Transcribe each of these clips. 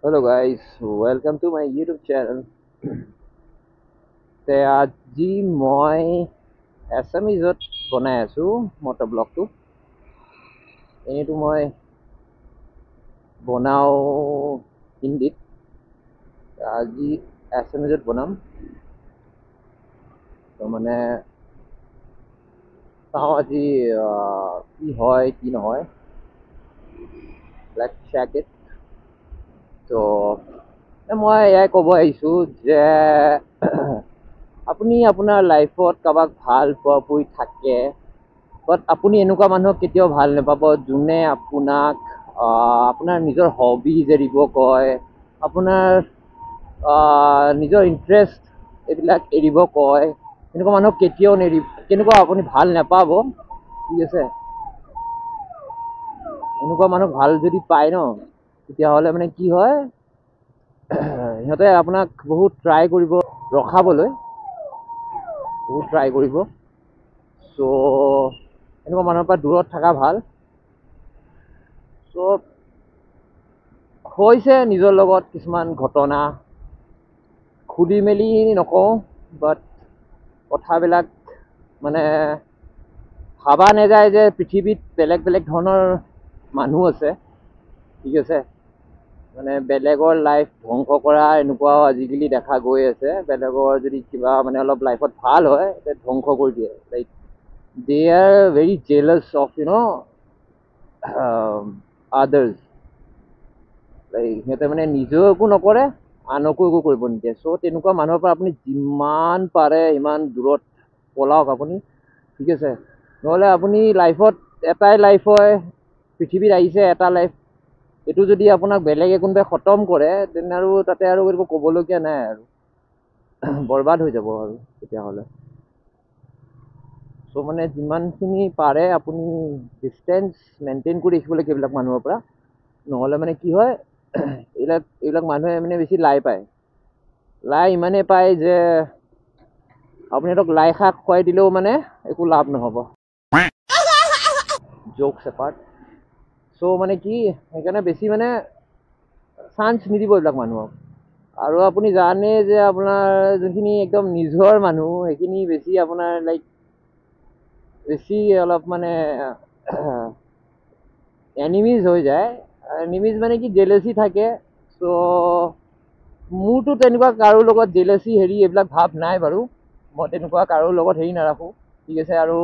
Hello guys, welcome to my YouTube channel. আজি মই এছামিজত বনাই আছো মটৰ ব্লগটো। এনেইতো মই বনাও হিন্দীত, আজি এছামিজত বনাম। তো মানে চাওঁ আজি কি হয় কি নহয়। Let's check it. তো মই এয়াই ক'ব আহিছোঁ যে আপুনি আপোনাৰ লাইফত কাৰোবাক ভাল পোৱা পুই থাকে, বাট আপুনি এনেকুৱা মানুহক কেতিয়াও ভাল নাপাব যোনে আপোনাক আপোনাৰ নিজৰ হবিজ এৰিব কয়, আপোনাৰ নিজৰ ইণ্টাৰেষ্ট এইবিলাক এৰিব কয়। এনেকুৱা মানুহক কেতিয়াও কেনেকুৱা আপুনি ভাল নাপাব, ঠিক আছে। এনেকুৱা মানুহ ভাল যদি পায় ন, তেতিয়াহ'লে মানে কি হয়, সিহঁতে আপোনাক বহুত ট্ৰাই কৰিব ৰখাবলৈ, বহুত ট্ৰাই কৰিব। চ' এনেকুৱা মানুহৰ পৰা দূৰত থকা ভাল। চ' হৈছে নিজৰ লগত কিছুমান ঘটনা, খুলি মেলি নকওঁ, বাট কথাবিলাক মানে ভাবা নাযায় যে পৃথিৱীত বেলেগ বেলেগ ধৰণৰ মানুহ আছে, ঠিক আছে। মানে বেলেগৰ লাইফ ধ্বংস কৰা এনেকুৱাও আজিকালি দেখা গৈ আছে। বেলেগৰ যদি কিবা মানে অলপ লাইফত ভাল হয়, ধ্বংস কৰি দিয়ে। Like they are very jealous of others. সিহঁতে মানে নিজেও একো নকৰে, আনকো একো কৰিব নিদিয়ে। চ' তেনেকুৱা মানুহৰ পৰা আপুনি যিমান পাৰে সিমান দূৰত পলাওক আপুনি, ঠিক আছে। নহ'লে আপুনি লাইফত এটাই লাইফ হয়, পৃথিৱীত আহিছে এটা লাইফ। এইটো যদি আপোনাক বেলেগে কোনোবাই খতম কৰে, তেনে আৰু তাতে আৰু একো ক'বলগীয়া নাই আৰু, বৰবাদ হৈ যাব আৰু তেতিয়াহ'লে। চ' মানে যিমানখিনি পাৰে আপুনি ডিষ্টেঞ্চ মেইনটেইন কৰি ৰাখিব লাগে এইবিলাক মানুহৰ পৰা। নহ'লে মানে কি হয়, এইবিলাক মানুহে মানে বেছি লাই পায়। লাই ইমানেই পায় যে আপুনি সিহঁতক লাই শাক খুৱাই দিলেও মানে একো লাভ নহ'ব। জোকছ এপাৰ্ট। চ' মানে কি, সেইকাৰণে বেছি মানে চান্স নিদিব এইবিলাক মানুহক। আৰু আপুনি জানে যে আপোনাৰ যোনখিনি একদম নিজৰ মানুহ, সেইখিনি বেছি আপোনাৰ লাইক বেছি অলপ মানে এনিমিজ হৈ যায়। এনিমিজ মানে কি, জেলেচি থাকে। চ' মোৰতো তেনেকুৱা কাৰোৰ লগত জেলেচি এইবিলাক ভাৱ নাই বাৰু। মই তেনেকুৱা কাৰোৰ লগত নাৰাখোঁ, ঠিক আছে। আৰু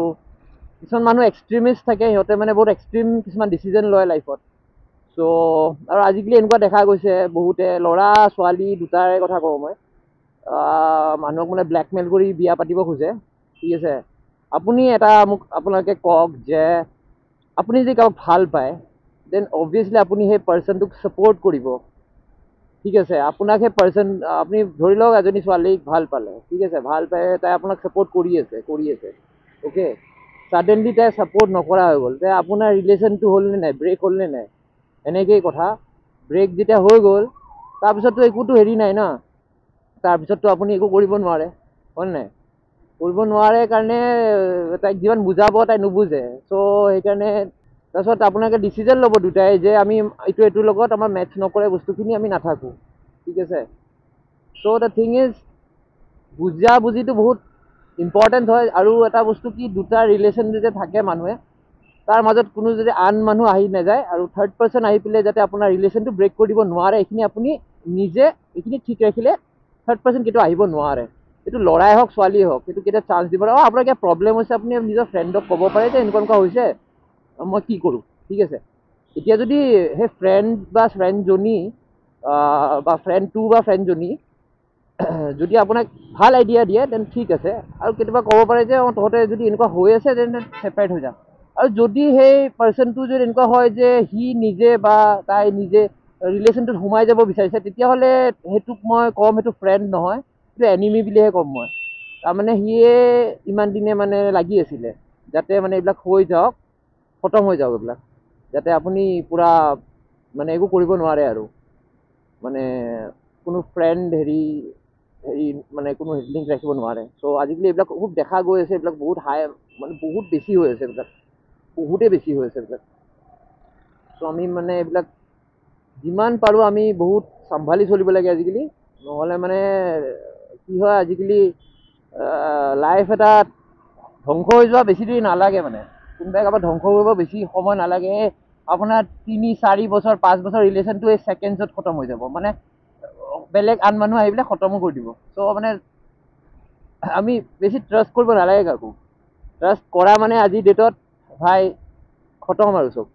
কিছুমান মানুহ এক্সট্ৰিমিষ্ট থাকে, সিহঁতে মানে বহুত এক্সট্ৰিম কিছুমান ডিচিজন লয় লাইফত। চ' আৰু আজিকালি এনেকুৱা দেখা গৈছে, বহুতে ল'ৰা ছোৱালী দুটাৰে কথা কওঁ মই, মানুহক মানে ব্লেকমেইল কৰি বিয়া পাতিব খোজে, ঠিক আছে। আপুনি এটা মোক আপোনালোকে কওক যে আপুনি যদি কাৰোবাক ভাল পায়, দেন অবভিয়াছলি আপুনি সেই পাৰ্চনটোক ছাপোৰ্ট কৰিব, ঠিক আছে। আপোনাক সেই আপুনি ধৰি লওক এজনী ছোৱালীক ভাল পালে, ঠিক আছে। ভাল পাই তাই আপোনাক ছাপোৰ্ট কৰি আছে, অ'কে। ছাডেনলি তাই ছাপোৰ্ট নকৰা হৈ গ'ল, তে আপোনাৰ ৰিলেশ্যনটো হ'লনে নাই, ব্ৰেক হ'লনে নাই? এনেকেই কথা। ব্ৰেক যেতিয়া হৈ গ'ল, তাৰপিছততো একোতো নাই ন, তাৰপিছততো আপুনি একো কৰিব নোৱাৰে, হয়নে নাই? কৰিব নোৱাৰে কাৰণে তাইক যিমান বুজাব তাই নুবুজে। চ' সেইকাৰণে তাৰপিছত আপোনালোকে ডিচিজন ল'ব দুটাই যে আমি এইটোৰ লগত আমাৰ মেটচ নকৰে বস্তুখিনি, আমি নাথাকোঁ, ঠিক আছে। চ' দ্য থিং ইজ, বুজা বুজিটো বহুত ইম্পৰ্টেণ্ট হয়। আৰু এটা বস্তু কি, দুটা ৰিলেশ্যন যেতিয়া থাকে মানুহে, তাৰ মাজত কোনো যদি আন মানুহ আহি নাযায় আৰু থাৰ্ড পাৰ্চন আহি পেলাই যাতে আপোনাৰ ৰিলেশ্যনটো ব্ৰেক কৰি দিব নোৱাৰে, এইখিনি আপুনি নিজে এইখিনি ঠিক ৰাখিলে থাৰ্ড পাৰ্চন কেতিয়াও আহিব নোৱাৰে। এইটো ল'ৰাই হওক ছোৱালীয়ে হওক, সেইটো কেতিয়াও চান্স দিব নোৱাৰে। আপোনাৰ কিবা প্ৰব্লেম হৈছে, আপুনি নিজৰ ফ্ৰেণ্ডক ক'ব পাৰে যে এনেকুৱা হৈছে, মই কি কৰোঁ, ঠিক আছে। এতিয়া যদি সেই ফ্ৰেণ্ড বা ফ্ৰেণ্ডজনী বা ফ্ৰেণ্ডটো বা ফ্ৰেণ্ডজনী যদি আপোনাক ভাল আইডিয়া দিয়ে, দেন ঠিক আছে। আৰু কেতিয়াবা ক'ব পাৰে যে তহঁতে যদি এনেকুৱা হৈ আছে, দেন ছেপাৰেট হৈ যাম। আৰু যদি সেই পাৰ্চনটো যদি এনেকুৱা হয় যে সি নিজে বা তাই নিজে ৰিলেশ্যনটোত সোমাই যাব বিচাৰিছে, তেতিয়াহ'লে সেইটোক মই ক'ম সেইটো ফ্ৰেণ্ড নহয়, সেইটো এনিমি বুলিহে ক'ম মই। তাৰমানে সিয়ে ইমান দিনে মানে লাগি আছিলে যাতে মানে এইবিলাক হৈ যাওক, খতম হৈ যাওক এইবিলাক, যাতে আপুনি পূৰা মানে একো কৰিব নোৱাৰে আৰু মানে কোনো ফ্ৰেণ্ড মানে কোনো লিংক ৰাখিব নোৱাৰে। চ' আজিকালি এইবিলাক খুব দেখা গৈ আছে, এইবিলাক বহুত মানে বহুত বেছি হৈ আছে, এইবিলাক বহুতেই বেছি হৈ আছে এইবিলাক। চ' আমি মানে এইবিলাক যিমান পাৰোঁ আমি বহুত চম্ভালি চলিব লাগে আজিকালি, নহ'লে মানে কি হয় আজিকালি লাইফ এটা ধ্বংস হৈ যোৱা বেছি দেৰি নালাগে মানে। কোনোবাই কাৰোবাৰ ধ্বংস কৰিব বেছি সময় নালাগে। আপোনাৰ 3-4 বছৰ 5 বছৰ ৰিলেশ্যনটো এই ছেকেণ্ডছত খতম হৈ যাব মানে। বেলেগ আন মানুহ আহি পেলাই খতমো কৰি দিব। চ' মানে আমি বেছি ট্ৰাষ্ট কৰিব নালাগে কাকো। ট্ৰাষ্ট কৰা মানে আজিৰ ডেটত ভাই খতম আৰু চব।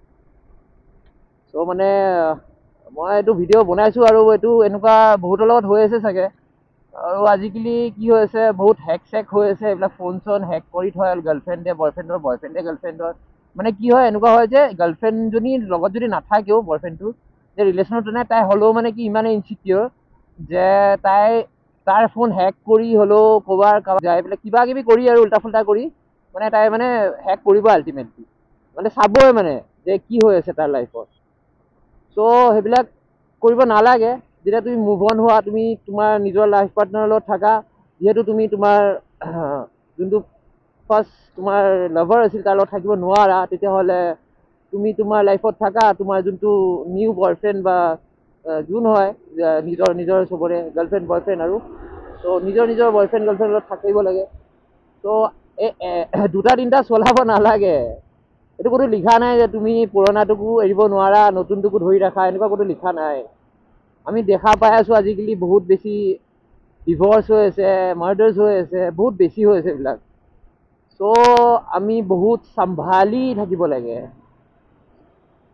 চ' মানে মই এইটো ভিডিঅ' বনাইছোঁ আৰু এইটো এনেকুৱা বহুতৰ লগত হৈ আছে চাগে। আৰু আজিকালি কি হৈ আছে, বহুত হেক চেক হৈ আছে, এইবিলাক ফোন চোন হেক কৰি থয় গাৰ্লফ্ৰেণ্ডে বয়ফ্ৰেণ্ডৰ, বয়ফ্ৰেণ্ডে গাৰ্লফ্ৰেণ্ডৰ। মানে কি হয় এনেকুৱা হয় যে গাৰ্লফ্ৰেণ্ডজনীৰ লগত যদি নাথাকেও বয়ফ্ৰেণ্ডটো, যে ৰিলেশ্যনত নাই, তাই হ'লেও মানে কি ইমানে ইনচিকিউৰ যে তাই তাৰ ফোন হেক কৰি হ'লেও ক'ৰবাৰ যাই পেলাই কিবা কিবি কৰি আৰু উল্টা ফুল্টা কৰি মানে তাই মানে হেক কৰিব আল্টিমেটলি। মানে চাবই মানে যে কি হৈ আছে তাৰ লাইফত। চ' সেইবিলাক কৰিব নালাগে। যেতিয়া তুমি মুভ অন হোৱা, তুমি তোমাৰ নিজৰ লাইফ পাৰ্টনাৰৰ লগত থাকা, যিহেতু তুমি তোমাৰ যোনটো ফাৰ্ষ্ট তোমাৰ লাভাৰ আছিল তাৰ লগত থাকিব নোৱাৰা, তেতিয়াহ'লে তুমি তোমাৰ লাইফত থাকা, তোমাৰ যোনটো নিউ বয়ফ্ৰেণ্ড বা যোন হয় নিজৰ নিজৰ চবৰে গাৰ্লফ্ৰেণ্ড বয়ফ্ৰেণ্ড আৰু ত' নিজৰ নিজৰ বয়ফ্ৰেণ্ড গাৰ্লফ্ৰেণ্ডৰ লগত থাকিব লাগে। ত' এই 2-3টা চলাব নালাগে। এইটো কোনো লিখা নাই যে তুমি পুৰণাটোকো এৰিব নোৱাৰা, নতুনটোকো ধৰি ৰাখা, এনেকুৱা কোনো লিখা নাই। আমি দেখা পাই আছোঁ আজিকালি বহুত বেছি ডিভৰ্চ হৈ আছে, মাৰ্ডাৰ্ছ হৈ আছে, বহুত বেছি হৈ আছে এইবিলাক। চ' আমি বহুত চম্ভালি থাকিব লাগে,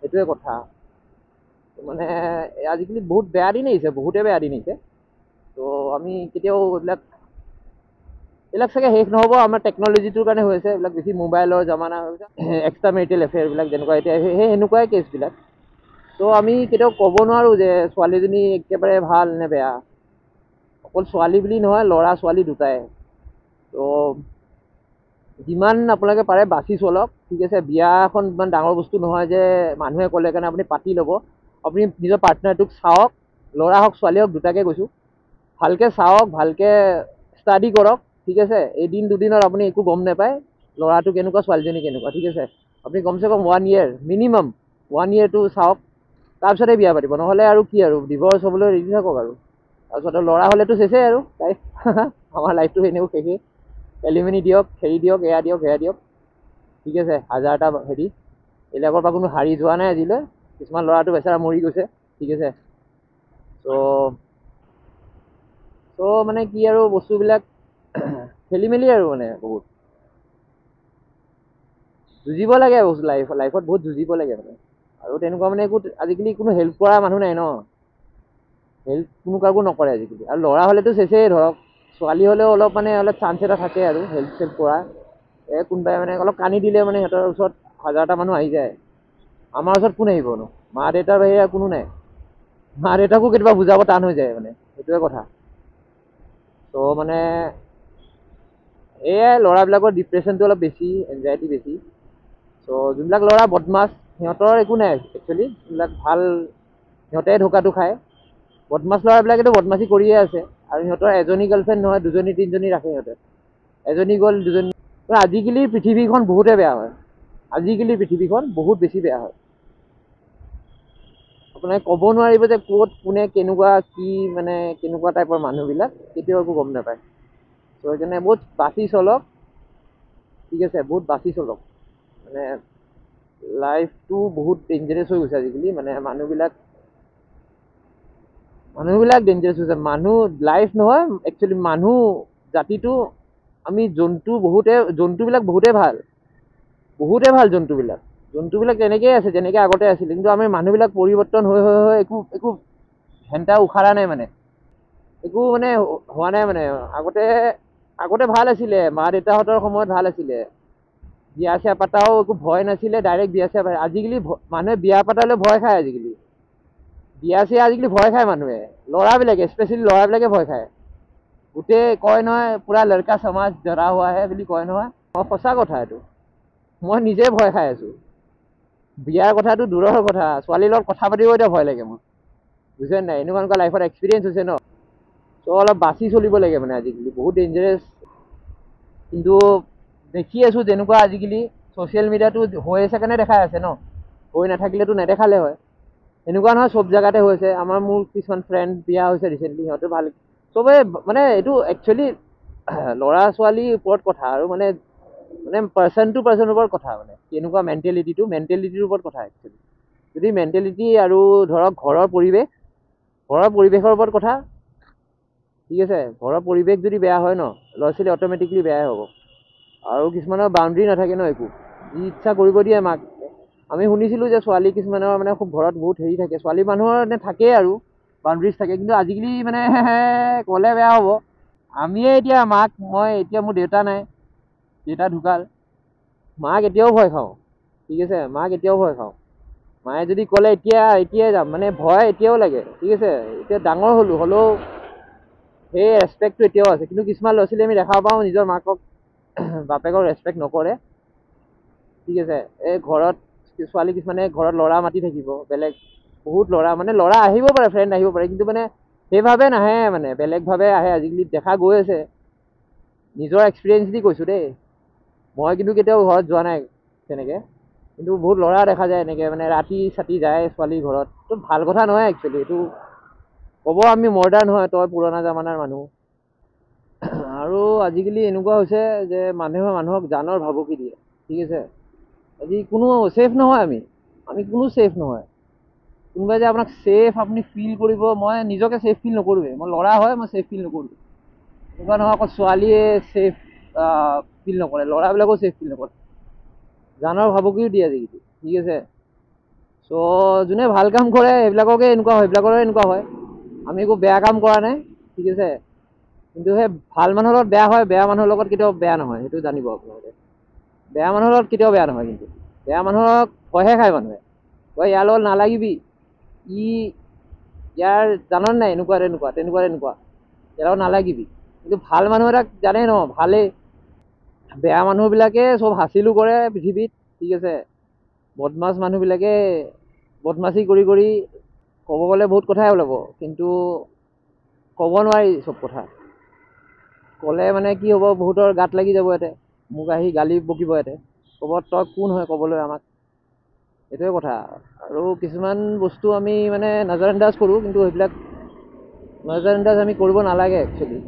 এইটোৱে কথা। মানে আজিকালি বহুত বেয়া দিন আহিছে, বহুতে বেয়া দিন আহিছে। ত' আমি কেতিয়াও এইবিলাক চাগে শেষ নহ'ব। আমাৰ টেকন'লজিটোৰ কাৰণে হৈ আছে এইবিলাক, বেছি মোবাইলৰ জামানা হৈ গৈছে। এক্সট্ৰা মেৰিটেল এফেয়াৰবিলাক যেনেকুৱা এতিয়া সেই সেনেকুৱাই কেছবিলাক। ত' আমি কেতিয়াও ক'ব নোৱাৰোঁ যে ছোৱালীজনী একেবাৰে ভাল নে বেয়া। অকল ছোৱালী বুলি নহয়, ল'ৰা ছোৱালী দুটাই। ত' যিমান আপোনালোকে পাৰে বাচি চলক, ঠিক আছে। বিয়াখন ইমান ডাঙৰ বস্তু নহয় যে মানুহে ক'লে কাৰণে আপুনি পাতি ল'ব। আপুনি নিজৰ পাৰ্টনাৰটোক চাওক, ল'ৰা হওক ছোৱালী হওক দুটাকে কৈছোঁ, ভালকৈ চাওক, ভালকৈ ষ্টাডি কৰক, ঠিক আছে। এদিন দুদিনত আপুনি একো গম নাপায় ল'ৰাটো কেনেকুৱা ছোৱালীজনী কেনেকুৱা, ঠিক আছে। আপুনি কমচে কম 1 year মিনিমাম 1 yearটো চাওক, তাৰপিছতে বিয়া পাতিব। নহ'লে আৰু কি আৰু ডিভৰ্চ হ'বলৈ ৰেডি থাকক আৰু। তাৰপিছত ল'ৰা হ'লেতো চেচেই আৰু লাইফ আমাৰ লাইফটো এনেও শেষেই। এলিমিনি দিয়ক, হেৰি দিয়ক, এয়া দিয়ক, সেয়া দিয়ক, ঠিক আছে। হাজাৰটা হেৰি এইবিলাকৰ পৰা কোনো হাৰি যোৱা নাই আজিলৈ। কিছুমান ল'ৰাটো বেচেৰা মৰি গৈছে, ঠিক আছে। চ' মানে কি আৰু বস্তুবিলাক খেলি মেলি আৰু মানে বহুত যুঁজিব লাগে লাইফত বহুত যুঁজিব লাগে মানে। আৰু তেনেকুৱা মানে একো আজিকালি কোনো হেল্প কৰা মানুহ নাই ন, হেল্প কোনো কাকো নকৰে আজিকালি। আৰু ল'ৰা হ'লেতো চেচেই ধৰক, ছোৱালী হ'লেও অলপ মানে অলপ চান্স এটা থাকে আৰু হেল্প চেল্প কৰা। কোনোবাই মানে অলপ কানি দিলে মানে সিহঁতৰ ওচৰত 1000টা মানুহ আহি যায়। আমাৰ ওচৰত কোন আহিবনো, মা দেউতাৰ বাহিৰে কোনো নাই। মা দেউতাকো কেতিয়াবা বুজাব টান হৈ যায় মানে, সেইটোৱে কথা। ত' মানে এয়াই ল'ৰাবিলাকৰ ডিপ্ৰেশ্যনটো অলপ বেছি, এনজাইটি বেছি। চ' যোনবিলাক ল'ৰা বদমাছ সিহঁতৰ একো নাই একচুৱেলি, যোনবিলাক ভাল সিহঁতে ধোকাটো খায়। বদমাছ ল'ৰাবিলাকেতো বদমাছি কৰিয়ে আছে, আৰু সিহঁতৰ এজনী গাৰ্লফ্ৰেণ্ড নহয়, 2-3জনী ৰাখে সিহঁতে। এজনী গ'ল, দুজনী। আজিকালিৰ পৃথিৱীখন বহুতে বেয়া হয়, আজিকালিৰ পৃথিৱীখন বহুত বেছি বেয়া হয়। আপোনালোকে ক'ব নোৱাৰিব যে ক'ত কোনে কেনেকুৱা কি মানে কেনেকুৱা টাইপৰ মানুহবিলাক, কেতিয়াও একো গম নাপায়। ত' সেইকাৰণে বহুত বাচি চলক, ঠিক আছে, বহুত বাচি চলক। মানে লাইফটো বহুত ডেঞ্জাৰাছ হৈ গৈছে আজিকালি। মানে মানুহবিলাক ডেঞ্জাৰাছ হৈছে। মানুহ লাইফ নহয় একচুৱেলি, মানুহ জাতিটো আমি জন্তুবিলাক বহুতেই ভাল, বহুতেই ভাল জন্তুবিলাক। জন্তুবিলাক তেনেকেই আছে যেনেকৈ আগতে আছিল, কিন্তু আমি মানুহবিলাক পৰিৱৰ্তন হৈ হৈ হৈ একো একো ঘেণ্টা উখাৰা নাই মানে, একো মানে হোৱা নাই মানে। আগতে ভাল আছিলে, মা দেউতাহঁতৰ সময়ত ভাল আছিলে। বিয়া চিয়া পাতাও একো ভয় নাছিলে, ডাইৰেক্ট বিয়া চিয়া পাতে। আজিকালি মানুহে বিয়া পাতালে ভয় খায়। আজিকালি বিয়া চিয়া আজিকালি ভয় খায় মানুহে, ল'ৰাবিলাকে স্পেচিয়েলি ল'ৰাবিলাকে ভয় খায়। গোটেই কয় নহয় পুৰা লড়কা সমাজ ডৰা হোৱা হে বুলি কয় নহয়, সঁচা কথা এইটো। মই নিজে ভয় খাই আছোঁ। বিয়াৰ কথাটো দূৰৰ কথা, ছোৱালীৰ লগত কথা পাতিব এতিয়া ভয় লাগে মোৰ, বুজিছে নাই। এনেকুৱা এনেকুৱা লাইফত এক্সপিৰিয়েঞ্চ হৈছে ন। ত' অলপ বাচি চলিব লাগে মানে, আজিকালি বহুত ডেঞ্জাৰাছ। কিন্তু দেখি আছোঁ যেনেকুৱা আজিকালি ছ'চিয়েল মিডিয়াটো হৈ আছে কাৰণে দেখাই আছে ন, হৈ নাথাকিলেতো নেদেখালে হয়। এনেকুৱা নহয় চব জেগাতে হৈছে। মোৰ কিছুমান ফ্ৰেণ্ড বিয়া হৈছে ৰিচেণ্টলি, সিহঁতে ভাল চবে মানে এইটো একচুৱেলি ল'ৰা ছোৱালীৰ ওপৰত কথা আৰু মানে পাৰ্চন টু পাৰ্চনৰ ওপৰত কথা, মানে কেনেকুৱা মেণ্টেলিটিৰ ওপৰত কথা একচুৱেলি। যদি মেণ্টেলিটি আৰু ধৰক ঘৰৰ পৰিৱেশৰ ওপৰত কথা, ঠিক আছে। ঘৰৰ পৰিৱেশ যদি বেয়া হয় ন, ল'ৰা ছোৱালী অট'মেটিকলি বেয়াই হ'ব। আৰু কিছুমানৰ বাউণ্ডেৰী নাথাকে ন, একো যি ইচ্ছা কৰিব দিয়ে মাক। আমি শুনিছিলোঁ যে ছোৱালী কিছুমানৰ মানে খুব ঘৰত বহুত হেৰি থাকে, ছোৱালী মানুহৰ মানে থাকেই আৰু বাউণ্ডেৰীজ থাকে, কিন্তু আজিকালি মানে ক'লে বেয়া হ'ব। আমিয়ে এতিয়া এতিয়া মোৰ দেউতা নাই, দেউতা ঢুকাল, মাক এতিয়াও ভয় খাওঁ, ঠিক আছে। মাক এতিয়াও ভয় খাওঁ। মায়ে যদি ক'লে এতিয়াই যাম, মানে ভয় এতিয়াও লাগে, ঠিক আছে। এতিয়া ডাঙৰ হ'লেও সেই ৰেচপেক্টটো এতিয়াও আছে। কিন্তু কিছুমান ল'ৰা ছোৱালী আমি দেখা পাওঁ নিজৰ মাকক বাপেকক ৰেচপেক্ট নকৰে, ঠিক আছে। এই ঘৰত ছোৱালী কিছুমানে ঘৰত ল'ৰা মাতি থাকিব, বেলেগ বহুত ল'ৰা আহিব পাৰে, ফ্ৰেণ্ড আহিব পাৰে, কিন্তু মানে সেইভাৱে নাহে, মানে বেলেগভাৱে আহে। আজিকালি দেখা গৈ আছে, নিজৰ এক্সপিৰিয়েঞ্চ দি কৈছোঁ দেই। মই কিন্তু কেতিয়াও ঘৰত যোৱা নাই তেনেকৈ, কিন্তু বহুত ল'ৰা দেখা যায় এনেকৈ, মানে ৰাতি চাতি যায় ছোৱালীৰ ঘৰত। এইটো ভাল কথা নহয় একচুৱেলি। এইটো ক'ব আমি মডাৰ্ণ হয়, তই পুৰণা জামানাৰ মানুহ। আৰু আজিকালি এনেকুৱা হৈছে যে মানুহক জানৰ ভাবুকি দিয়ে, ঠিক আছে। আজি কোনো ছেফ নহয়, আমি কোনো ছেফ নহয়। কোনোবাই যে আপোনাক ছেফ আপুনি ফিল কৰিব, মই নিজকে ছেফ ফিল নকৰোঁৱেই। মই ল'ৰা হয়, মই ছেফ ফিল নকৰোঁ। এনেকুৱা নহয় অকল ছোৱালীয়ে ছেফ ফিল নকৰে, ল'ৰাবিলাকেও ছেফ ফিল নকৰে। জানৰ ভাবুকিও দিয়ে আজিকালি, ঠিক আছে। চ' যোনে ভাল কাম কৰে সেইবিলাকৰে এনেকুৱা হয়। আমি একো বেয়া কাম কৰা নাই, ঠিক আছে। কিন্তু সেই ভাল মানুহৰ লগত বেয়া হয়, বেয়া মানুহৰ লগত কেতিয়াও বেয়া নহয়, সেইটো জানিব আপোনালোকে। বেয়া মানুহৰ লগত কেতিয়াও বেয়া নহয়, কিন্তু বেয়া মানুহক ভয়হে খায় মানুহে। তই ইয়াৰ লগত নালাগিবি, ইয়াৰ জাননে নাই এনেকুৱা তেনেকুৱা, ইয়াৰ লগত নালাগিবি। কিন্তু ভাল মানুহ এটাক জানে ন, ভালেই। বেয়া মানুহবিলাকে চব হাচিলো কৰে পৃথিৱীত, ঠিক আছে। বদমাছ মানুহবিলাকে বদমাচি কৰি ক'ব গ'লে বহুত কথাই ওলাব, কিন্তু ক'ব নোৱাৰি চব কথা। ক'লে মানে কি হ'ব, বহুতৰ গাত লাগি যাব। ইয়াতে মোক আহি গালি বকিব, ইয়াতে ক'ব তই কোন হয় ক'বলৈ আমাক। এইটোৱে কথা। আৰু কিছুমান বস্তু আমি মানে নজৰ আন্দাজ কৰোঁ, কিন্তু সেইবিলাক নজৰ আন্দাজ আমি কৰিব নালাগে একচুৱেলি।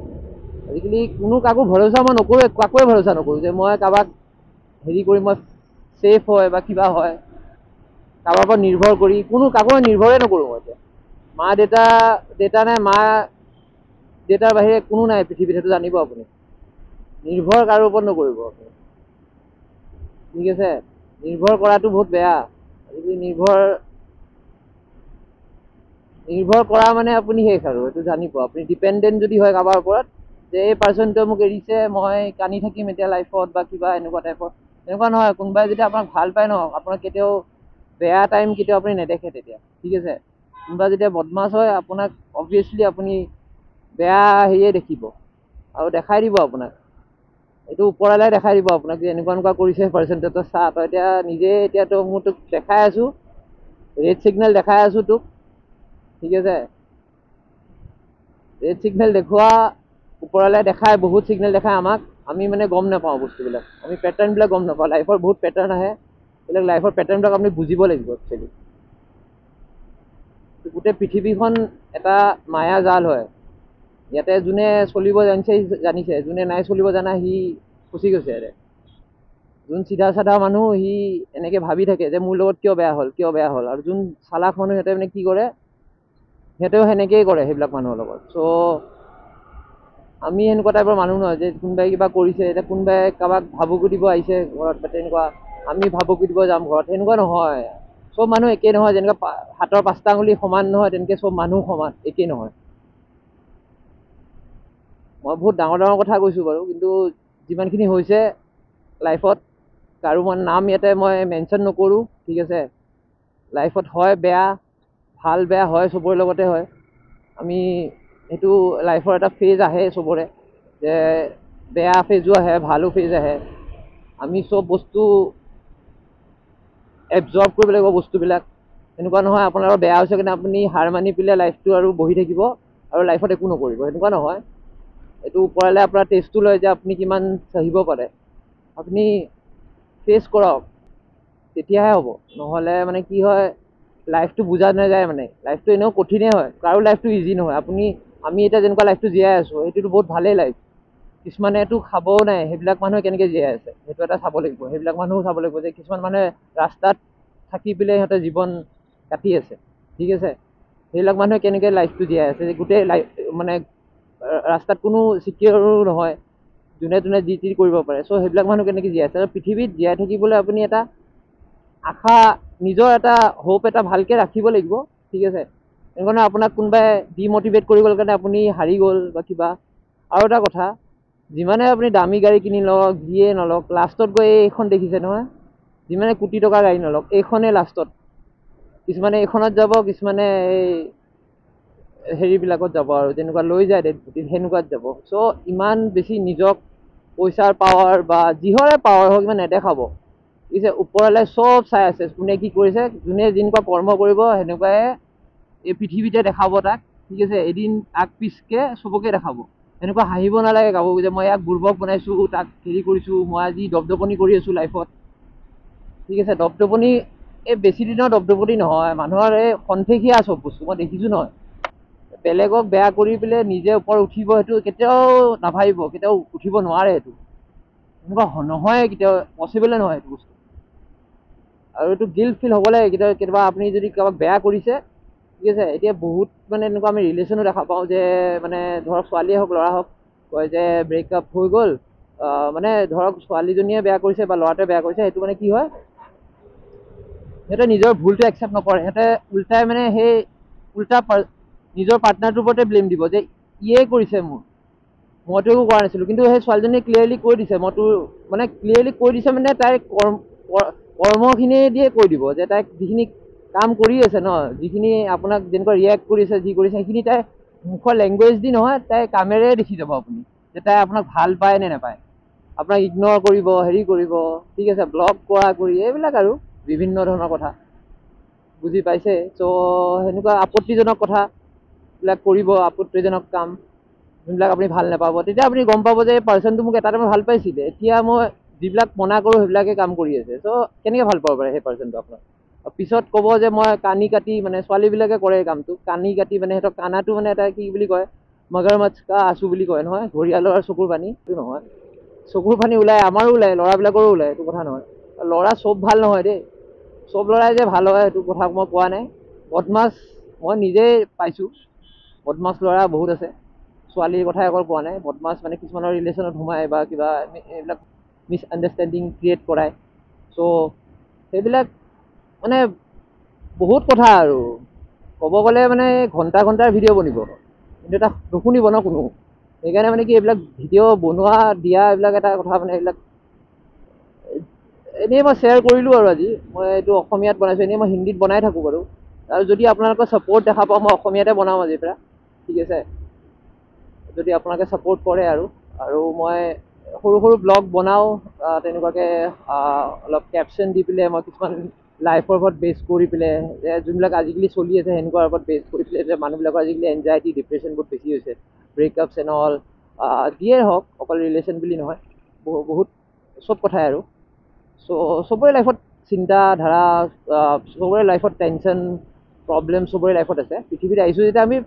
আজিকালি কাকো ভৰসা মই নকৰোঁ, কাকোৱে ভৰসা নকৰোঁ যে মই কাৰোবাক হেৰি কৰি মই ছেফ হয় বা কিবা হয়, কাৰোবাৰ ওপৰত নিৰ্ভৰ কৰি কাকো নিৰ্ভৰে নকৰোঁ মই এতিয়া। দেউতাৰ বাহিৰে কোনো নাই পৃথিৱীত, সেইটো জানিব আপুনি। নিৰ্ভৰ কাৰো ওপৰত নকৰিব আপুনি, ঠিক আছে। নিৰ্ভৰ কৰাটো বহুত বেয়া। আজিকালি নিৰ্ভৰ কৰা মানে আপুনি শেষ, আৰু এইটো জানিব। আপুনি ডিপেণ্ডেণ্ট যদি হয় কাৰোবাৰ ওপৰত, যে এই পাৰ্চনটোৱে মোক এৰিছে, মই কান্দি থাকিম এতিয়া লাইফত বা কিবা এনেকুৱা টাইপৰ, এনেকুৱা নহয়। কোনোবাই যেতিয়া আপোনাক ভাল পায় ন, আপোনাক কেতিয়াও বেয়া টাইম কেতিয়াও আপুনি নেদেখে তেতিয়া, ঠিক আছে। কোনোবা যেতিয়া বদমাছ হয়, আপোনাক অবভিয়াছলি আপুনি বেয়া হেৰিয়ে দেখিব আৰু দেখাই দিব আপোনাক। এইটো ওপৰলৈ দেখাই দিব আপোনাক যে এনেকুৱা কৰিছে পাৰ্চনটোৱে, তই চা, তই এতিয়া নিজে মই তোক দেখাই আছোঁ, ৰেড ছিগনেল দেখাই আছোঁ তোক, ঠিক আছে। ৰেড ছিগনেল দেখুওৱা, ওপৰলৈ দেখাই, বহুত ছিগনেল দেখাই আমাক। আমি মানে গম নাপাওঁ বস্তুবিলাক, আমি পেটাৰ্ণবিলাক গম নাপাওঁ। লাইফৰ বহুত পেটাৰ্ণ আহে, এইবিলাক লাইফৰ পেটাৰ্ণবিলাক আপুনি বুজিব লাগিব একচুৱেলি। গোটেই পৃথিৱীখন এটা মায়া জাল হয়। ইয়াতে যোনে চলিব জানিছে, যোনে নাই চলিব জানা সি ফচি গৈছে। যোন চিধা চাধা মানুহ, সি এনেকৈ ভাবি থাকে যে মোৰ লগত কিয় বেয়া হ'ল। আৰু যোন চালাক মানুহ, সিহঁতে মানে কি কৰে, সিহঁতেও সেনেকেই কৰে সেইবিলাক মানুহৰ লগত। চ' আমি এনেকুৱা টাইপৰ মানুহ নহয় যে কোনোবাই কিবা কৰিছে, এতিয়া কোনোবাই কাৰোবাক ভাবুকি দিব আহিছে ঘৰত বা তেনেকুৱা, আমি ভাবুকি দিব যাম ঘৰত, সেনেকুৱা নহয়। চব মানুহ একেই নহয়, যেনেকুৱা হাতৰ 5টা আঙুলি সমান নহয়, তেনেকৈ চব মানুহ সমান একেই নহয়। মই বহুত ডাঙৰ কথা কৈছোঁ বাৰু, কিন্তু যিমানখিনি হৈছে লাইফত, কাৰো নাম ইয়াতে মই মেনশ্যন নকৰোঁ, ঠিক আছে। লাইফত হয় বেয়া, ভাল বেয়া হয়, চবৰে লগতে হয়। আমি সেইটো লাইফৰ এটা ফেজ আহে চবৰে, যে বেয়া ফেজো আহে, ভালো ফেজ আহে। আমি চব বস্তু এবজৰ্ব কৰিব লাগিব বস্তুবিলাক। এনেকুৱা নহয় আপোনাৰ বেয়া হৈছে কিন্তু আপুনি হাৰ মানি পেলাই লাইফটো আৰু বহি থাকিব আৰু লাইফত একো নকৰিব, এনেকুৱা নহয়। এইটো ওপৰলৈ আপোনাৰ টেষ্টটো লয় যে আপুনি কিমান সহিব পাৰে। আপুনি ফেচ কৰক, তেতিয়াহে হ'ব। নহ'লে মানে কি হয়, লাইফটো বুজা নাযায় মানে লাইফটো এনেও কঠিনেই হয় কাৰো লাইফটো ইজি নহয় আমি এতিয়া যেনেকুৱা লাইফটো জীয়াই আছোঁ সেইটোতো বহুত ভালেই লাইফ কিছুমানেতো খাবও নাই সেইবিলাক মানুহে কেনেকৈ জীয়াই আছে সেইটো এটা চাব লাগিব সেইবিলাক মানুহো চাব লাগিব যে কিছুমান মানুহে ৰাস্তাত থাকি পেলাই সিহঁতে জীৱন কাটি আছে ঠিক আছে সেইবিলাক মানুহে কেনেকৈ লাইফটো জীয়াই আছে যে গোটেই লাইফ মানে ৰাস্তাত কোনো ছিকিয়ৰো নহয় যোনে যোনে যি টি কৰিব পাৰে চ' সেইবিলাক মানুহ কেনেকৈ জীয়াই আছে আৰু পৃথিৱীত জীয়াই থাকিবলৈ আপুনি এটা আশা নিজৰ এটা হোপ এটা ভালকৈ ৰাখিব লাগিব ঠিক আছে এনেকুৱা নহয় আপোনাক কোনোবাই ডিমটিভেট কৰি গ'ল কাৰণে আপুনি হাৰি গ'ল বা কিবা আৰু এটা কথা যিমানে আপুনি দামী গাড়ী কিনি লওক যিয়ে নলওক লাষ্টত গৈ এইখন দেখিছে নহয় যিমানে কোটি টকা গাড়ী নলওক এইখনেই লাষ্টত কিছুমানে এইখনত যাব কিছুমানে এই হেৰিবিলাকত যাব আৰু যেনেকুৱা লৈ যায় সেনেকুৱাত যাব চ' ইমান বেছি নিজক পইচাৰ পাৱাৰ বা যিহৰে পাৱাৰ হওক ইমান নেদেখাব ঠিক আছে ওপৰলৈ চব চাই আছে কোনে কি কৰিছে যোনে যেনেকুৱা কৰ্ম কৰিব সেনেকুৱাই এই পৃথিৱীতে দেখাব তাক ঠিক আছে এদিন আগ পিছকে চবকে দেখাব এনেকুৱা হাঁহিব নালাগে গাব যে মই ইয়াক বুৰ্বক বনাইছোঁ তাক হেৰি কৰিছোঁ মই আজি দপদপনি কৰি আছোঁ লাইফত ঠিক আছে দপদপনি এই বেছি দিনৰ দপদপনি নহয় মানুহৰ এই খন্তেকীয়া চব বস্তু মই দেখিছোঁ নহয় বেলেগক বেয়া কৰি পেলাই নিজে ওপৰত উঠিব সেইটো কেতিয়াও নাভাবিব কেতিয়াও উঠিব নোৱাৰে সেইটো এনেকুৱা নহয় কেতিয়াও পচিবলে নহয় সেইটো বস্তু আৰু এইটো গিল্ট ফিল হ'ব লাগে কেতিয়াবা আপুনি যদি কাৰোবাক বেয়া কৰিছে ঠিক আছে এতিয়া বহুত মানে এনেকুৱা আমি ৰিলেশ্যনো দেখা পাওঁ যে মানে ধৰক ছোৱালীয়ে হওক ল'ৰা হওক কয় যে ব্ৰেকআপ হৈ গ'ল মানে ধৰক ছোৱালীজনীয়ে বেয়া কৰিছে বা ল'ৰাটোৱে বেয়া কৰিছে সেইটো মানে কি হয় সিহঁতে নিজৰ ভুলটো একচেপ্ট নকৰে সিহঁতে উল্টাই মানে সেই উল্টা নিজৰ পাৰ্টনাৰটোৰ ওপৰতে ব্লেম দিব যে ইয়ে কৰিছে মইতো একো কৰা নাছিলোঁ কিন্তু সেই ছোৱালীজনীয়ে ক্লিয়াৰলি কৈ দিছে মইতো মানে ক্লিয়াৰলি কৈ দিছে মানে তাইৰ কৰ্মখিনি দিয়ে কৈ দিব যে তাইক যিখিনি কাম কৰি আছে ন যিখিনি আপোনাক যেনেকুৱা ৰিয়েক্ট কৰিছে যি কৰিছে সেইখিনি তাই মুখৰ লেংগুৱেজ দি নহয় তাই কামেৰে দেখি যাব আপুনি যে তাই আপোনাক ভাল পায় নে নাপায় আপোনাক ইগন'ৰ কৰিব হেৰি কৰিব ঠিক আছে ব্লক কৰা কৰি এইবিলাক আৰু বিভিন্ন ধৰণৰ কথা বুজি পাইছে চ' সেনেকুৱা আপত্তিজনক কথাবিলাক কৰিব আপত্তিজনক কাম যোনবিলাক আপুনি ভাল নাপাব তেতিয়া আপুনি গম পাব যে পাৰ্চনটো মোক এটা টাইমত ভাল পাইছিলে এতিয়া মই যিবিলাক মনা কৰোঁ সেইবিলাকে কাম কৰি আছে চ' কেনেকৈ ভাল পাব পাৰে সেই পাৰ্চনটো আপোনাক পিছত ক'ব যে মই কানি কাটি মানে ছোৱালীবিলাকে কৰে এই কামটো কানি কাটি মানে সিহঁতক কানাটো মানে এটা কি বুলি কয় মগৰমাছ কা আঁচু বুলি কয় নহয় ঘৰিয়ালৰ চকুৰ পানী এইটো নহয় চকুৰ পানী ওলাই আমাৰো ওলায় ল'ৰাবিলাকৰো ওলায় এইটো কথা নহয় ল'ৰা চব ভাল নহয় দেই চব ল'ৰাই যে ভাল হয় সেইটো কথা মই কোৱা নাই বদমাছ মই নিজেই পাইছোঁ বদমাছ ল'ৰা বহুত আছে ছোৱালীৰ কথা একো কোৱা নাই বদমাছ মানে কিছুমানৰ ৰিলেশ্যনত সোমায় বা কিবা এইবিলাক মিছ আণ্ডাৰষ্টেণ্ডিং ক্ৰিয়েট কৰায় চ' সেইবিলাক মানে বহুত কথা আৰু ক'ব গ'লে মানে ঘণ্টাৰ ভিডিঅ' বনিব কিন্তু এটা নুশুনিব ন কোনো সেইকাৰণে মানে কি এইবিলাক ভিডিঅ' বনোৱা দিয়া এইবিলাক এটা কথা মানে এইবিলাক এনেই মই শ্বেয়াৰ কৰিলোঁ আৰু আজি মই এইটো অসমীয়াত বনাইছোঁ এনেই মই হিন্দীত বনাই থাকোঁ বাৰু আৰু যদি আপোনালোকৰ ছাপোৰ্ট দেখা পাওঁ মই অসমীয়াতে বনাওঁ আজিৰ পৰা ঠিক আছে যদি আপোনালোকে ছাপোৰ্ট কৰে আৰু মই সৰু সৰু ব্লগ বনাওঁ তেনেকুৱাকৈ অলপ কেপশ্যন দি পেলাই মই কিছুমান লাইফৰ ওপৰত বেছ কৰি পেলাই যোনবিলাক আজিকালি চলি আছে সেনেকুৱাৰ ওপৰত বেছ কৰি পেলাই যে মানুহবিলাকৰ আজিকালি এনজাইটি ডিপ্ৰেশ্যন বহুত বেছি হৈছে ব্ৰেকআপছ এণ্ড অল যিয়ে হওক অকল ৰিলেশ্যন বুলি নহয় বহুত চব কথাই আৰু চ' চবৰে লাইফত চিন্তাধাৰা চবৰে লাইফত টেনশ্যন প্ৰব্লেম চবৰে লাইফত আছে পৃথিৱীত আহিছোঁ যেতিয়া আমি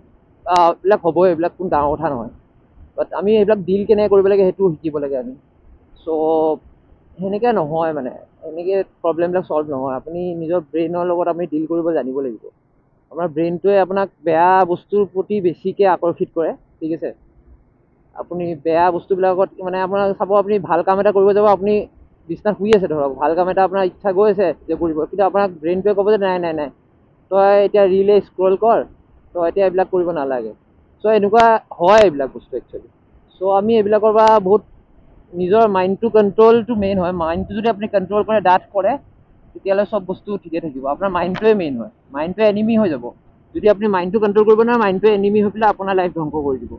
এইবিলাক হ'বই এইবিলাক কোনো ডাঙৰ কথা নহয় বাট আমি এইবিলাক ডিল কেনেকৈ কৰিব লাগে সেইটো শিকিব লাগে আমি চ' সেনেকৈ নহয় মানে এনেকৈ প্ৰব্লেমবিলাক চল্ভ নহয় আপুনি নিজৰ ব্ৰেইনৰ লগত আপুনি ডিল কৰিব জানিব লাগিব আপোনাৰ ব্ৰেইনটোৱে আপোনাক বেয়া বস্তুৰ প্ৰতি বেছিকৈ আকৰ্ষিত কৰে ঠিক আছে আপুনি বেয়া বস্তুবিলাকত মানে আপোনাৰ চাব আপুনি ভাল কাম এটা কৰিব যাব আপুনি বিচনাত শুই আছে ধৰক ভাল কাম এটা আপোনাৰ ইচ্ছা গৈ আছে যে কৰিব কিন্তু আপোনাক ব্ৰেইনটোৱে ক'ব যে নাই তই এতিয়া ৰিলে স্ক্ৰল কৰ তই এতিয়া এইবিলাক কৰিব নালাগে চ' এনেকুৱা হয় এইবিলাক বস্তু একচুৱেলি চ' আমি এইবিলাকৰ পৰা বহুত নিজৰ মাইণ্ডটো কণ্ট্ৰলটো মেইন হয় মাইণ্ডটো যদি আপুনি কণ্ট্ৰল কৰে ডাঠ কৰে তেতিয়াহ'লে চব বস্তু ঠিকে থাকিব আপোনাৰ মাইণ্ডটোৱে মেইন হয় মাইণ্ডটোৱে এনিমি হৈ যাব যদি আপুনি মাইণ্ডটো কণ্ট্ৰল কৰিব নোৱাৰে মাইণ্ডটোৱে এনিমি হৈ পেলাই আপোনাৰ লাইফ ধ্বংস কৰি দিব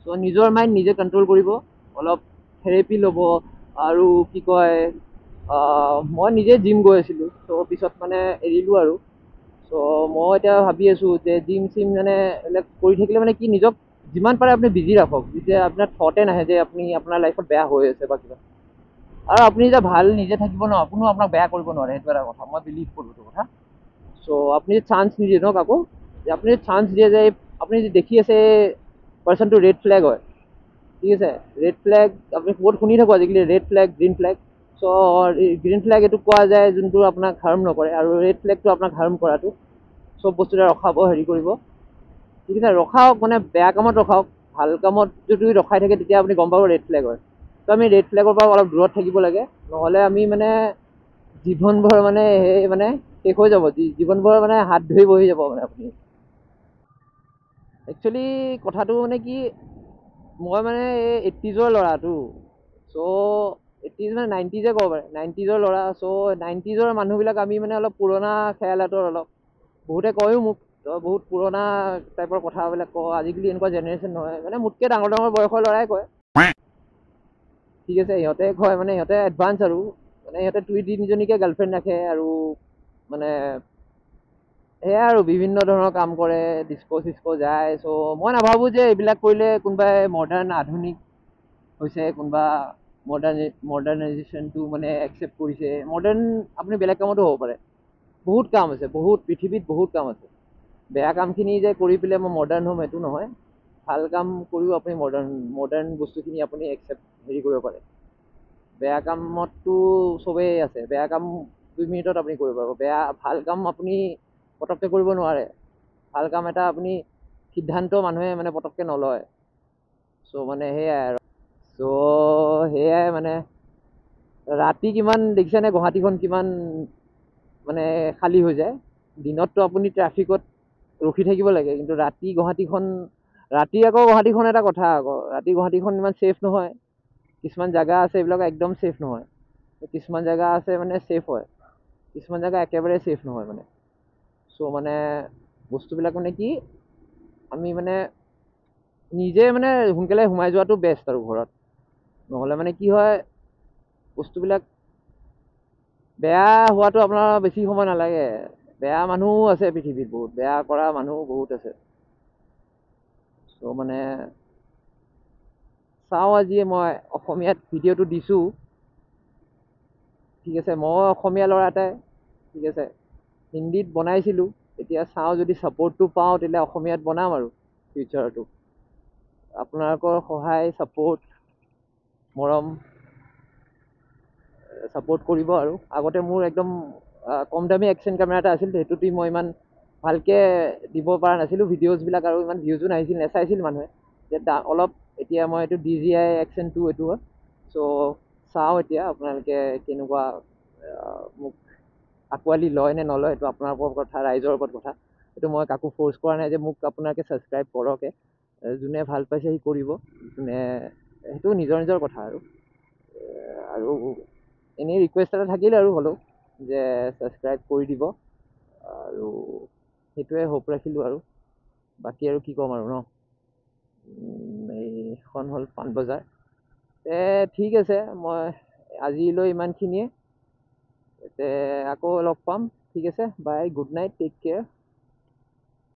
চ' নিজৰ মাইণ্ড নিজে কণ্ট্ৰল কৰিব অলপ থেৰাপি ল'ব আৰু কি কয় মই নিজে জিম গৈ আছিলোঁ চ' পিছত মানে এৰিলোঁ আৰু চ' মই এতিয়া ভাবি আছোঁ যে জিম চিম মানে এইবিলাক কৰি থাকিলে মানে কি নিজক যিমান পাৰে আপুনি বিজি ৰাখক যেতিয়া আপোনাৰ থটে নাহে যে আপুনি আপোনাৰ লাইফত বেয়া হৈ আছে বা কিবা আৰু আপুনি যেতিয়া ভাল নিজে থাকিব ন কোনো আপোনাক বেয়া কৰিব নোৱাৰে সেইটো এটা কথা মই বিলিভ কৰোঁ এইটো কথা চ' আপুনি চান্স নিদিয়ে ন কাকো, যে আপুনি চান্স দিয়ে যে আপুনি যদি দেখি আছে পাৰ্চনটো ৰেড ফ্লেগ হয়, ঠিক আছে, ৰেড ফ্লেগ আপুনি বহুত শুনি থাকোঁ আজিকালি, ৰেড ফ্লেগ গ্ৰীণ ফ্লেগ। চ' গ্ৰীণ ফ্লেগ এইটো কোৱা যায় যোনটো আপোনাক হাৰ্ম নকৰে, আৰু ৰেড ফ্লেগটো আপোনাক হাৰ্ম কৰাটো। চব বস্তুতে ৰখাব, হেৰি কৰিব, ঠিক আছে, ৰখাওক, মানে বেয়া কামত ৰখাওক। ভাল কামত যদি ৰখাই থাকে তেতিয়া আপুনি গম পাব ৰেড ফ্লেগ হয়। তো আমি ৰেড ফ্লেগৰ পৰা অলপ দূৰত থাকিব লাগে, নহ'লে আমি মানে জীৱনভৰ মানে সেই মানে শেষ হৈ যাব, জীৱনভৰ মানে হাত ধুই বহি যাব মানে আপুনি। একচুৱেলি কথাটো মানে কি, মই মানে এই 80s ল'ৰাটো, চ' 80s মানে 90s ক'ব পাৰে, 90s ল'ৰা। চ' 90s মানুহবিলাক আমি মানে অলপ পুৰণা খেয়ালাটোৰ অলপ, বহুতে কয়ো মোক, তই বহুত পুৰণা টাইপৰ কথাবিলাক কওঁ, আজিকালি এনেকুৱা জেনেৰেশ্যন নহয়, মানে মোতকৈ ডাঙৰ ডাঙৰ বয়সৰ ল'ৰাই কয়, ঠিক আছে, সিহঁতে কয় মানে সিহঁতে এডভান্স আৰু, মানে সিহঁতে 2-3জনীকে গাৰ্লফ্ৰেণ্ড ৰাখে, আৰু মানে সেয়াই আৰু বিভিন্ন ধৰণৰ কাম কৰে, ডিস্কো চিস্কো যায়। চ' মই নাভাবোঁ যে এইবিলাক কৰিলে কোনোবাই মডাৰ্ণ আধুনিক হৈছে, কোনোবা মডাৰ্ণাইজেশ্যনটো মানে একচেপ্ট কৰিছে। মডাৰ্ণ আপুনি বেলেগ কামতো হ'ব পাৰে, বহুত কাম আছে, বহুত পৃথিৱীত বহুত কাম আছে। বেয়া কামখিনি যে কৰি পেলাই মই মডাৰ্ণ হ'ম সেইটো নহয়, ভাল কাম কৰিও আপুনি মডাৰ্ণ বস্তুখিনি আপুনি একচেপ্ট হেৰি কৰিব পাৰে। বেয়া কামততো চবেই আছে, বেয়া কাম 2 মিনিটত আপুনি কৰিব পাৰিব, ভাল কাম আপুনি পটককৈ কৰিব নোৱাৰে। ভাল কাম এটা আপুনি সিদ্ধান্ত মানুহে মানে পটককৈ নলয়। চ' মানে সেয়াই আৰু, চ' সেয়াই মানে, ৰাতি কিমান দেখিছেনে গুৱাহাটীখন কিমান মানে খালী হৈ যায়। দিনততো আপুনি ট্ৰাফিকত ৰখি থাকিব লাগে, কিন্তু ৰাতি গুৱাহাটীখন, ৰাতি আকৌ গুৱাহাটীখন এটা কথা, আকৌ ৰাতি গুৱাহাটীখন ইমান ছেফ নহয়। কিছুমান জেগা আছে এইবিলাক একদম ছেফ নহয়, কিছুমান জেগা আছে মানে ছেফ হয়, কিছুমান জেগা একেবাৰে ছেফ নহয় মানে। চ' মানে বস্তুবিলাক মানে কি, আমি মানে নিজে মানে সোনকালে সোমাই যোৱাটো বেষ্ট আৰু ঘৰত, নহ'লে মানে কি হয়, বস্তুবিলাক বেয়া হোৱাটো আপোনাৰ বেছি সময় নালাগে। বেয়া মানুহো আছে পৃথিৱীত, বহুত বেয়া কৰা মানুহ বহুত আছে। চ' মানে চাওঁ, আজি মই অসমীয়াত ভিডিঅ'টো দিছোঁ, ঠিক আছে, মই অসমীয়া ল'ৰা এটাই, ঠিক আছে, হিন্দীত বনাইছিলোঁ, এতিয়া চাওঁ যদি ছাপোৰ্টটো পাওঁ তেতিয়াহ'লে অসমীয়াত বনাম আৰু ফিউচাৰটো। আপোনালোকৰ সহায়, ছাপোৰ্ট, মৰম ছাপোৰ্ট কৰিব। আৰু আগতে মোৰ একদম কম দামী একশ্যন কেমেৰা এটা আছিল, সেইটোতে মই ইমান ভালকৈ দিব পৰা নাছিলোঁ ভিডিঅ'জবিলাক, আৰু ইমান ভিউজো নাহিছিল, নেচাইছিল মানুহে। অলপ এতিয়া মই এইটো DJI Action 2 এইটো হয়। চ' চাওঁ এতিয়া আপোনালোকে কেনেকুৱা মোক আঁকোৱালি লয় নে নলয়, এইটো আপোনাৰ ওপৰত কথা, ৰাইজৰ ওপৰত কথা। এইটো মই কাকো ফ'ৰ্চ কৰা নাই যে মোক আপোনালোকে ছাবস্ক্ৰাইব কৰকে, যোনে ভাল পাইছে সি কৰিব, যোনে, সেইটো নিজৰ নিজৰ কথা আৰু। আৰু এনেই ৰিকুৱেষ্ট এটা থাকিল আৰু হ'লেও যে ছাবস্ক্ৰাইব কৰি দিব, আৰু সেইটোৱে হোপ ৰাখিলোঁ আৰু। বাকী আৰু কি ক'ম আৰু ন, এইখন হ'ল পাণবজাৰ। ঠিক আছে, মই আজিলৈ ইমানখিনিয়ে, আকৌ লগ পাম, ঠিক আছে, বাই, গুড নাইট, টেক কেয়াৰ।